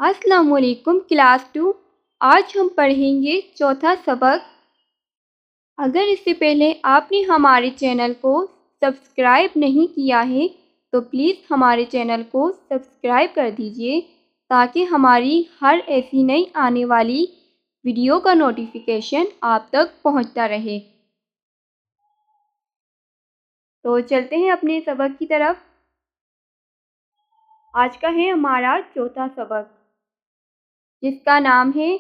السلام علیکم کلاس 2۔ آج ہم پڑھیں گے چوتھا سبق۔ اگر اس سے پہلے آپ نے ہمارے چینل کو سبسکرائب نہیں کیا ہے تو پلیز ہمارے چینل کو سبسکرائب کر دیجئے تاکہ ہماری ہر ایسی نئی آنے والی ویڈیو کا نوٹیفیکیشن آپ تک پہنچتا رہے۔ تو چلتے ہیں اپنے سبق کی طرف۔ آج کا ہے ہمارا چوتھا سبق، جس کا نام ہے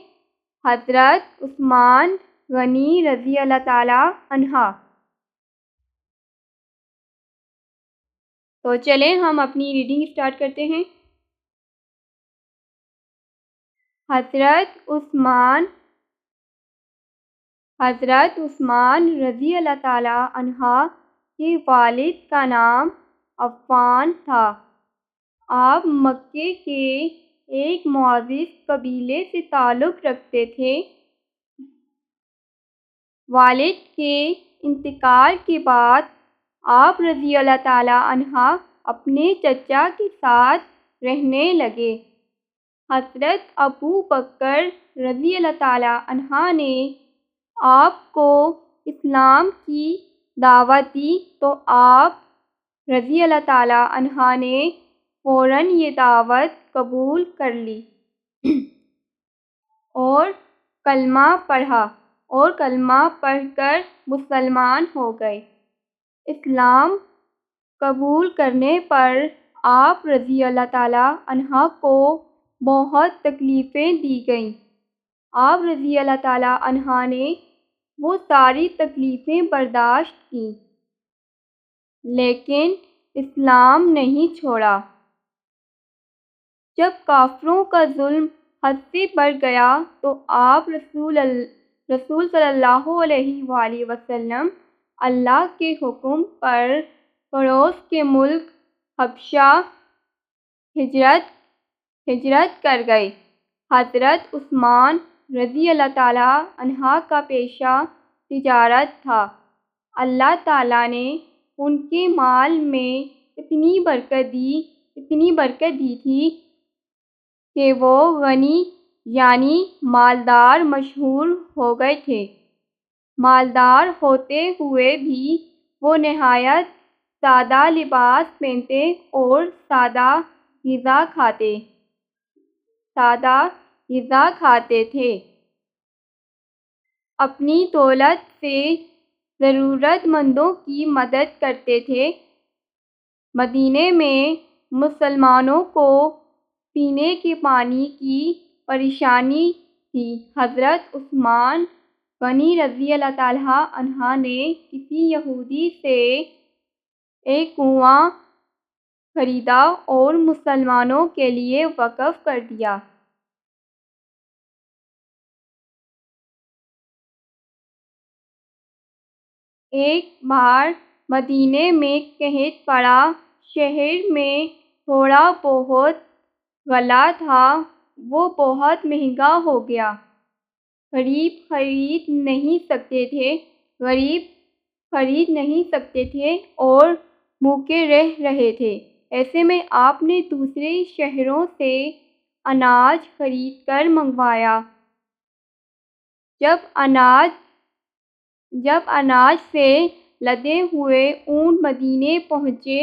حضرت عثمان غنی رضی اللہ تعالی عنہ۔ تو چلیں ہم اپنی ریڈنگ سٹارٹ کرتے ہیں۔ حضرت عثمان رضی اللہ تعالی عنہ کے والد کا نام عفان تھا۔ آپ مکے کے ایک معزز قبیلے سے تعلق رکھتے تھے۔ والد کے انتقال کے بعد آپ رضی اللہ تعالی عنہ اپنے چچا کے ساتھ رہنے لگے۔ حضرت ابو بکر رضی اللہ تعالی عنہ نے آپ کو اسلام کی دعوت دی تو آپ رضی اللہ تعالی عنہ نے فوراً یہ دعوت قبول کر لی اور کلمہ پڑھ کر مسلمان ہو گئے۔ اسلام قبول کرنے پر آپ رضی اللہ تعالی عنہ کو بہت تکلیفیں دی گئیں۔ آپ رضی اللہ تعالی عنہ نے وہ ساری تکلیفیں برداشت کیں لیکن اسلام نہیں چھوڑا۔ جب کافروں کا ظلم حد سے بڑھ گیا تو آپ رسول صلی اللہ علیہ وآلہ وسلم اللہ کے حکم پر پڑوس کے ملک حبشہ ہجرت کر گئے۔ حضرت عثمان رضی اللہ تعالی عنہ کا پیشہ تجارت تھا۔ اللہ تعالیٰ نے ان کے مال میں اتنی برکت دی تھی کہ وہ غنی یعنی مالدار مشہور ہو گئے تھے۔ مالدار ہوتے ہوئے بھی وہ نہایت سادہ لباس پہنتے اور سادہ غذا کھاتے تھے۔ اپنی دولت سے ضرورت مندوں کی مدد کرتے تھے۔ مدینے میں مسلمانوں کو پینے کے پانی کی پریشانی تھی۔ حضرت عثمان غنی رضی اللہ تعالی عنہ نے کسی یہودی سے ایک کنواں خریدا اور مسلمانوں کے لیے وقف کر دیا۔ ایک بار مدینے میں قحط پڑا۔ شہر میں تھوڑا بہت غلہ تھا، وہ بہت مہنگا ہو گیا۔ غریب خرید نہیں سکتے تھے اور بھوکے رہ رہے تھے۔ ایسے میں آپ نے دوسرے شہروں سے اناج خرید کر منگوایا۔ جب اناج سے لدے ہوئے اونٹ مدینے پہنچے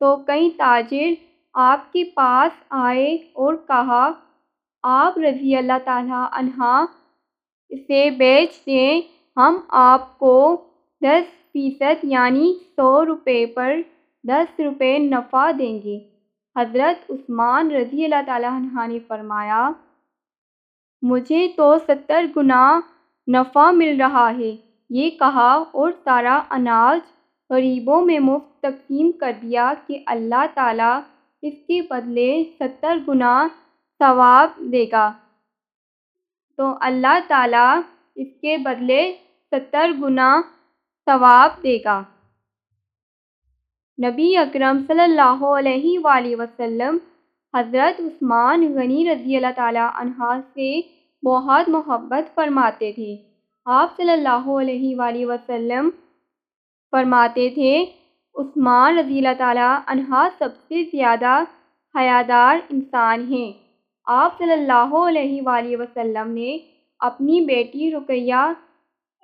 تو کئی تاجر آپ کے پاس آئے اور کہا، آپ رضی اللہ تعالی عنہ اسے بیچ دیں، ہم آپ کو 10% یعنی 100 روپے پر 10 روپے نفع دیں گے۔ حضرت عثمان رضی اللہ تعالی عنہ نے فرمایا، مجھے تو 70 گنا نفع مل رہا ہے۔ یہ کہا اور سارا اناج غریبوں میں مفت تقسیم کر دیا کہ اللہ تعالیٰ اس کے بدلے 70 گنا ثواب دے گا۔ تو اللہ تعالیٰ اس کے بدلے 70 گنا ثواب دے گا۔ نبی اکرم صلی اللہ علیہ وآلہ وسلم حضرت عثمان غنی رضی اللہ تعالی عنہ سے بہت محبت فرماتے تھے۔ آپ صلی اللہ علیہ وآلہ وسلم فرماتے تھے، عثمان رضی اللہ تعالی عنہ سب سے زیادہ حیادار انسان ہیں۔ آپ صلی اللہ علیہ وآلہ وسلم نے اپنی بیٹی رقیہ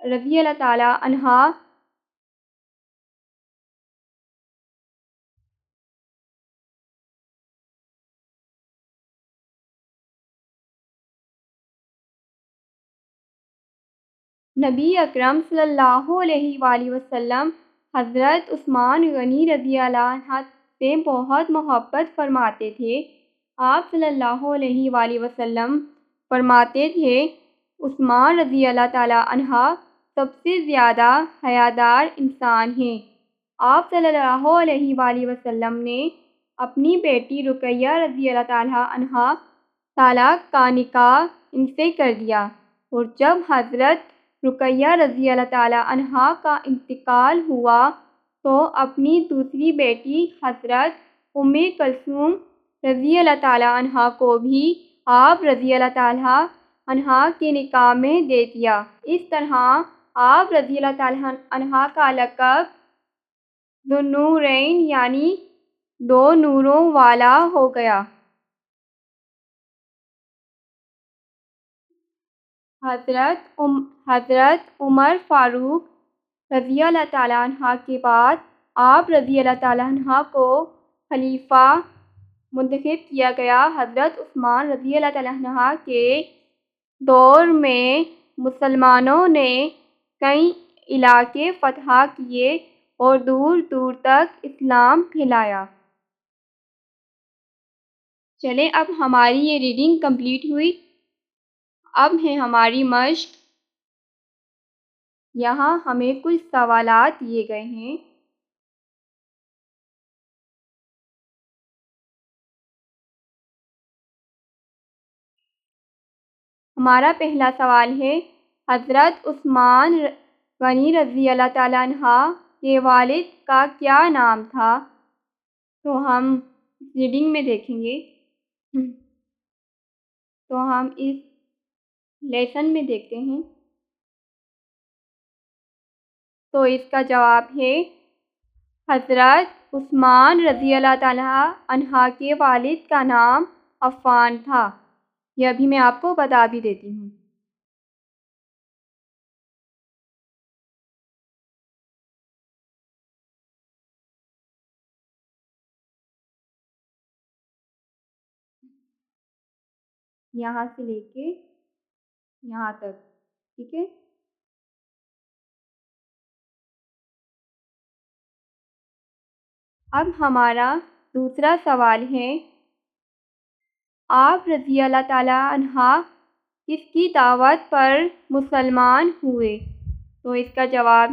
رضی اللہ تعالیٰ عنہا نبی اکرم صلی اللہ علیہ وآلہ وسلم حضرت عثمان غنی رضی اللہ عنہ سے بہت محبت فرماتے تھے۔ آپ صلی اللہ علیہ وآلہ وسلم فرماتے تھے، عثمان رضی اللہ تعالیٰ عنہ سب سے زیادہ حیادار انسان ہیں۔ آپ صلی اللہ علیہ وآلہ وسلم نے اپنی بیٹی رقیہ رضی اللہ تعالیٰ عنہا کا نکاح ان سے کر دیا، اور جب حضرت رقیہ رضی اللہ تعالیٰ عنہا کا انتقال ہوا تو اپنی دوسری بیٹی حضرت ام کلثوم رضی اللہ تعالیٰ عنہا کو بھی آپ رضی اللہ تعالیٰ عنہا کے نکاح میں دے دیا۔ اس طرح آپ رضی اللہ تعالیٰ عنہا کا لقب ذوالنورین یعنی دو نوروں والا ہو گیا۔ حضرت عمر فاروق رضی اللہ تعالیٰ عنہ کے بعد آپ رضی اللہ تعالیٰ عنہ کو خلیفہ منتخب کیا گیا۔ حضرت عثمان رضی اللہ تعالیٰ عنہ کے دور میں مسلمانوں نے کئی علاقے فتح کیے اور دور دور تک اسلام پھیلایا۔ چلیں اب ہماری یہ ریڈنگ کمپلیٹ ہوئی۔ اب ہے ہماری مشق۔ یہاں ہمیں کچھ سوالات دیے گئے ہیں۔ ہمارا پہلا سوال ہے، حضرت عثمان غنی رضی اللہ تعالیٰ عنہ کے والد کا کیا نام تھا؟ تو ہم ریڈنگ میں دیکھیں گے، تو ہم اس لیسن میں دیکھتے ہیں۔ تو اس کا جواب ہے حضرت عثمان رضی اللہ تعالیٰ عنہ کے والد کا نام عفان تھا۔ یہ ابھی میں آپ کو بتا بھی دیتی ہوں۔ یہاں سے لے کے یہاں تک، ٹھیک ہے۔ اب ہمارا دوسرا سوال ہے، آپ رضی اللہ تعالیٰ عنہ کس کی دعوت پر مسلمان ہوئے؟ تو اس کا جواب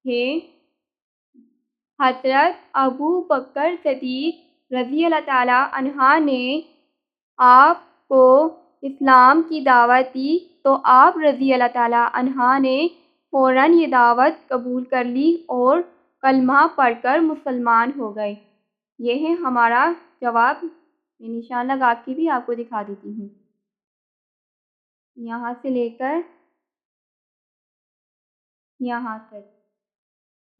ہے حضرت ابو بکر صدیق رضی اللہ تعالیٰ عنہ نے آپ کو اسلام کی دعوت دی تو آپ رضی اللہ تعالیٰ عنہ نے فوراً یہ دعوت قبول کر لی اور کلمہ پڑھ کر مسلمان ہو گئے۔ یہ ہے ہمارا جواب۔ میں نشان لگا کے بھی آپ کو دکھا دیتی ہوں، یہاں سے لے کر یہاں تک۔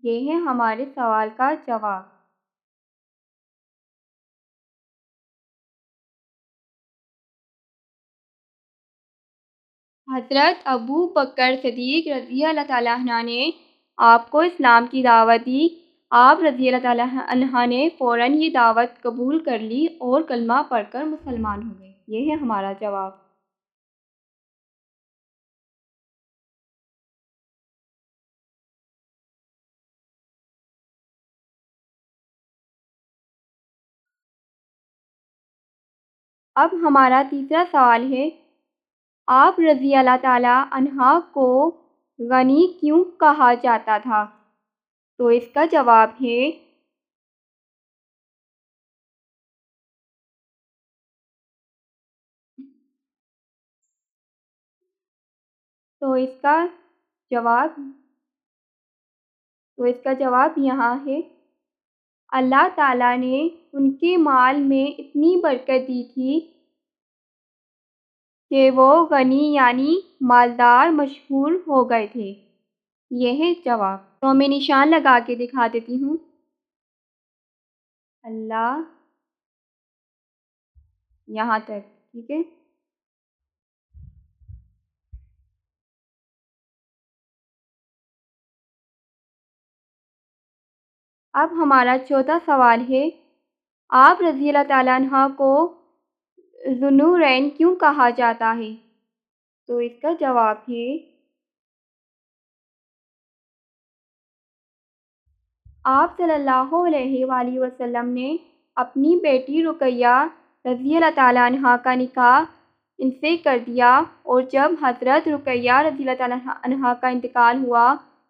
یہ ہے ہمارے سوال کا جواب۔ حضرت ابو بکر صدیق رضی اللہ تعالیٰ عنہ نے آپ کو اسلام کی دعوت دی، آپ رضی اللہ تعالیٰ عنہ نے فوراً یہ دعوت قبول کر لی اور کلمہ پڑھ کر مسلمان ہو گئے۔ یہ ہے ہمارا جواب۔ اب ہمارا تیسرا سوال ہے، آپ رضی اللہ تعالیٰ عنہ کو غنی کیوں کہا جاتا تھا؟ تو اس کا جواب ہے جواب یہاں ہے، اللہ تعالیٰ نے ان کے مال میں اتنی برکت دی تھی کہ وہ غنی یعنی مالدار مشہور ہو گئے تھے۔ یہ ہے جواب۔ تو میں نشان لگا کے دکھا دیتی ہوں۔ اللہ یہاں تک، ٹھیک ہے۔ اب ہمارا چوتھا سوال ہے، آپ رضی اللہ تعالیٰ عنہ کو ذو النورین کیوں کہا جاتا ہے؟ تو اس کا جواب ہے، آپ صلی اللہ علیہ وآلہ وسلم نے اپنی بیٹی رقیہ رضی اللہ تعالیٰ عنہ کا نکاح ان سے کر دیا، اور جب حضرت رقیہ رضی اللہ تعالیٰ عنہ کا انتقال ہوا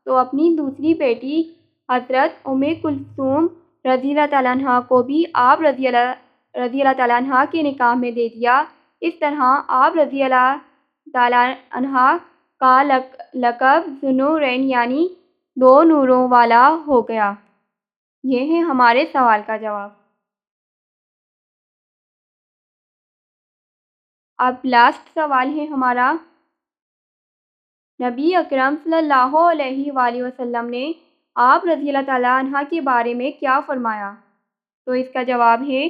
تو اپنی دوسری بیٹی حضرت کلثوم رضی اللہ تعالیٰ عنہ کو بھی آپ رضی اللہ تعالیٰ عنہ کے نکاح میں دے دیا۔ اس طرح آپ رضی اللہ تعالیٰ عنہ کا لقب ذو النورین یعنی دو نوروں والا ہو گیا۔ یہ ہے ہمارے سوال کا جواب۔ اب لاسٹ سوال ہے ہمارا، نبی اکرم صلی اللہ علیہ وآلہ وسلم نے آپ رضی اللہ تعالیٰ عنہ کے بارے میں کیا فرمایا؟ تو اس کا جواب ہے،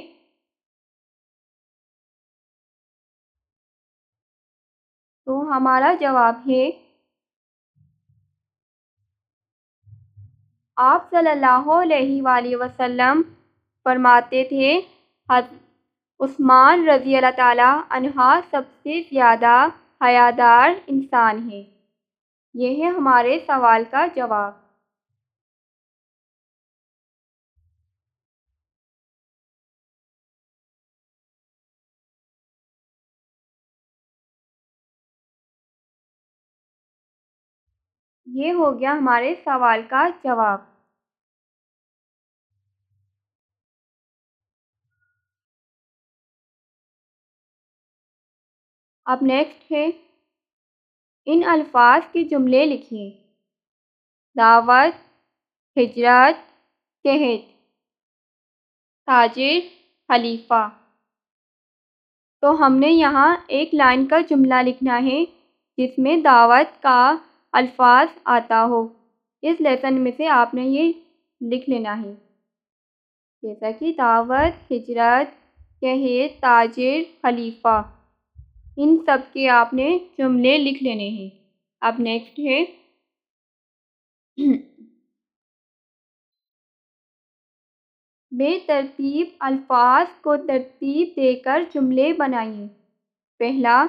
تو ہمارا جواب ہے، آپ صلی اللہ علیہ وآلہ وسلم فرماتے تھے، عثمان رضی اللہ تعالیٰ عنہ سب سے زیادہ حیادار انسان ہے۔ یہ ہے ہمارے سوال کا جواب۔ یہ ہو گیا ہمارے سوال کا جواب۔ اب نیکسٹ ہے، ان الفاظ کے جملے لکھیں۔ دعوت، ہجرت، قحط، تاجر، خلیفہ۔ تو ہم نے یہاں ایک لائن کا جملہ لکھنا ہے جس میں دعوت کا الفاظ آتا ہو۔ اس لیسن میں سے آپ نے یہ لکھ لینا ہے، جیسا کہ دعوت، ہجرت، قحط، تاجر، خلیفہ، ان سب کے آپ نے جملے لکھ لینے ہیں۔ اب نیکسٹ ہے، بے ترتیب الفاظ کو ترتیب دے کر جملے بنائیں۔ پہلا،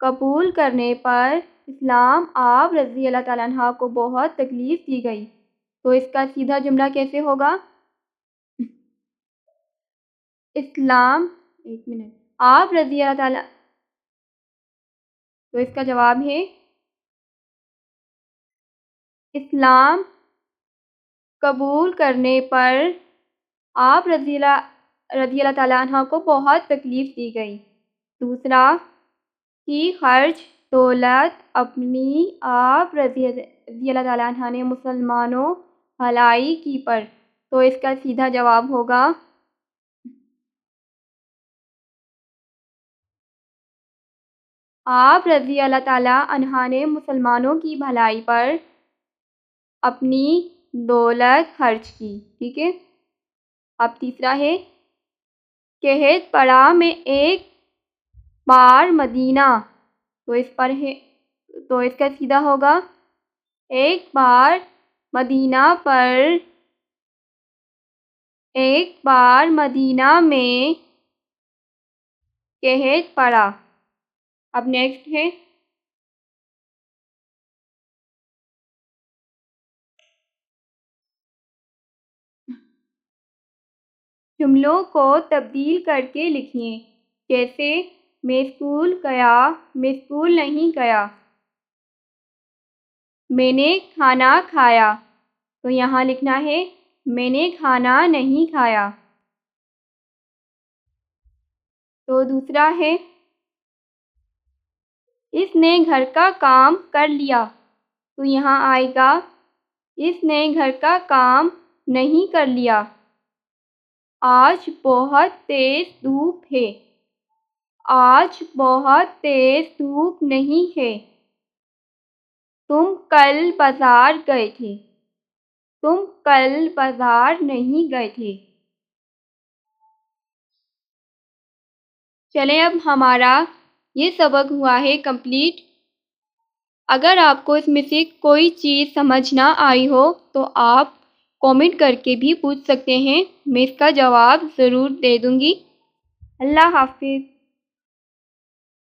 قبول کرنے پر اسلام آپ رضی اللہ تعالیٰ عنہ کو بہت تکلیف دی گئی، تو اس کا سیدھا جملہ کیسے ہوگا؟ اسلام، ایک منٹ، آپ رضی اللہ تعالیٰ، تو اس کا جواب ہے، اسلام قبول کرنے پر آپ رضی اللہ تعالیٰ عنہ کو بہت تکلیف دی گئی۔ دوسرا، کی خرچ دولت اپنی آپ رضی اللہ تعالیٰ عنہ نے مسلمانوں بھلائی کی پر، تو اس کا سیدھا جواب ہوگا، آپ رضی اللہ تعالیٰ عنہ نے مسلمانوں کی بھلائی پر اپنی دولت خرچ کی۔ ٹھیک ہے۔ اب تیسرا ہے، قحط پڑا میں ایک بار مدینہ، تو اس کا سیدھا ہوگا، ایک بار مدینہ پر، ایک بار مدینہ میں قحط پڑا۔ اب نیکسٹ ہے، جملوں کو تبدیل کر کے لکھیں، جیسے میں اسکول گیا، میں اسکول نہیں گیا۔ میں نے کھانا کھایا، تو یہاں لکھنا ہے، میں نے کھانا نہیں کھایا۔ تو دوسرا ہے، اس نے گھر کا کام کر لیا، تو یہاں آئے گا، اس نے گھر کا کام نہیں کر لیا۔ آج بہت تیز دھوپ ہے، آج بہت تیز دھوپ نہیں ہے۔ تم کل بازار گئے تھے، تم کل بازار نہیں گئے تھے۔ چلیں اب ہمارا یہ سبق ہوا ہے کمپلیٹ۔ اگر آپ کو اس میں سے کوئی چیز سمجھ نہ آئی ہو تو آپ کامنٹ کر کے بھی پوچھ سکتے ہیں، میں اس کا جواب ضرور دے دوں گی۔ اللہ حافظ۔